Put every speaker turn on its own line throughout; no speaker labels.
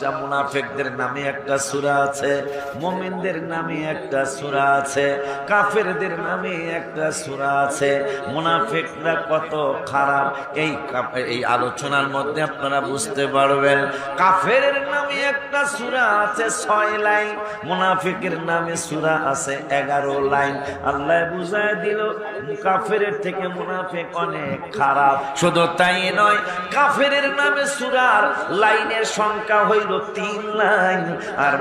মুনাফিকদের নামে একটা সূরা আছে, মুমিনদের নামে একটা সূরা আছে, কাফেরদের নামে একটা সূরা আছে। মুনাফিকরা কত খারাপ এই আলোচনার মধ্যে আপনারা বুঝতে পারবেন। কাফেরের নামে একটা সূরা আছে 6 লাইন, মুনাফিকের নামে সূরা আছে 11 লাইন। আল্লাহ বুঝায় দিল কাফেরের থেকে মুনাফিক অনেক খারাপ। শুধু তাই নয়, কাফেরের নামে সূরার লাইনের সংখ্যা হইল 3 লাইন, আর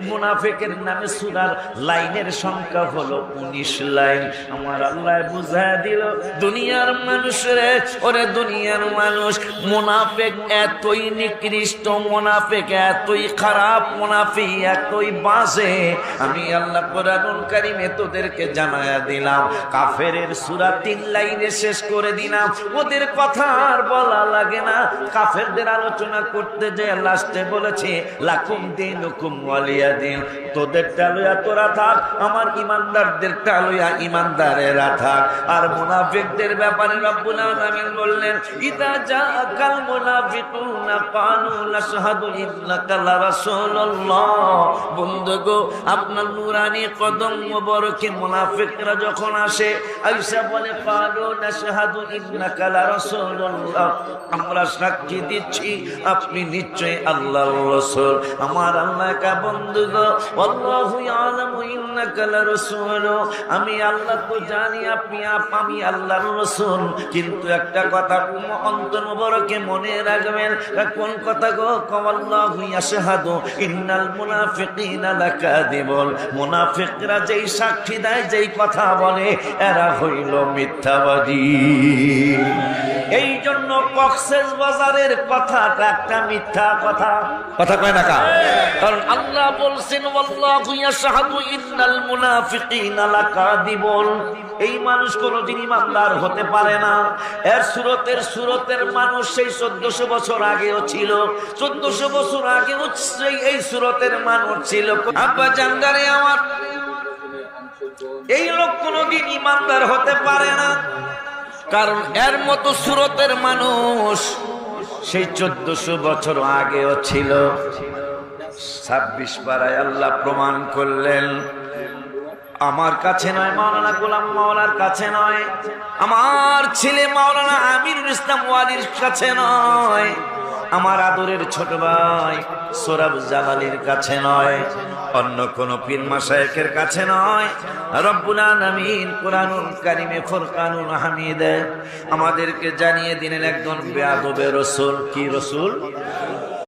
মুনাফিকের নামে সূরার লাইনের সংখ্যা হলো 19 লাইন। আমার আল্লাহ বুঝায় দিল দুনিয়ার মানুষরে, ওরে দুনিয়ার মানুষ, মুনাফিক এতই নিকৃষ্ট, মুনাফিক এতই খারাপ, মুনাফিক এতই বাজে, আমি আল্লাহ কোরআনুল কারীমে তোদেরকে জানায়া দিলাম। কাফেরের সূরা 3 লাইনে শেষ করে দিলাম, ওদের কথা আর বলা লাগে না। কাফেরদের আলোচনা করতে যে লাস্টে বলেছে লাকুম দীনুকুম ওয়ালিয়া দিন, তোদের টালুয়া তোরা থাক, আমার ইমানদারদের টালুয়া ইমানদারেরা থাক। আর মুনাফিকদের ব্যাপারে রব্বুল আলামিন বললেন ইদা জাআকাল মুনাফিকুনা ক্বালু লাশহাদু ইন্নাকা লারাসূলুল্লাহ। বন্ধুগো, আপনার নূরানি কদম মোবারকে মুনাফিকরা যখন আসে, আয়েশা বলে ক্বালু লাশহাদু ইন্নাকা লারাসূলুল্লাহ, আমরা সাক্ষী দিচ্ছি আপনি নিশ্চয়ই আল্লাহর রাসূল। আমার আল্লাহ কা বন্ধুগো, আল্লাহু ইয়ালামু ইন্নাকা লারাসূল, আমি আল্লাহ তো জানি আপনি আমি আল্লাহর রাসূল। কিন্তু একটা কথা অন্তর মোবারকে মনে রাখবেন। কোন কথা গো? আল্লাহু ইয়াশহাদু ইন্নাল মুনাফিকিনা লাকাযিবুন, মুনাফিকরা যেই সাক্ষী দেয়, যেই কথা বলে, এরা হইল মিথ্যাবাদী। এই জন্য কক্সেস বাজারের কথাটা একটা মিথ্যা কথা, কথা কয় না কা? কারণ আল্লাহ বলছেন আল্লাহু ইয়াশহাদু ইন্নাল মুনাফিকিনা লাকাযিবুন। এই মানুষ কোনদিন ইমানদার হতে পারে না। এর সুরতের মানুষ সেই 1400 বছর আগেও ছিল, 1400 বছর আগেও এই সুরতের মানুষ ছিল। আব্বা জানদারে আমার, এই লোক কোনদিন ইমানদার হতে পারে না, কারণ এর মতো সুরতের মানুষ সেই 1400 বছর আগেও ছিল। 26 পারায় আল্লাহ প্রমাণ করলেন, আমার কাছে নয়, মাওলানা গোলাম মাওলার কাছে নয়, আমার ছেলে মাওলানা আমিরুল ইসলাম ওয়ালির কাছে নয়, আমার আদরের ছোট ভাই সোরাব জালালির কাছে নয়, অন্য কোন পীর মাশায়েখের কাছে নয়। রব্বুল আলামিন কোরআনুল কারীমে ফুরকানুল হামিদে আমাদেরকে জানিয়ে দিলেন একজন বেয়াদবে রাসূল। কি রাসূল?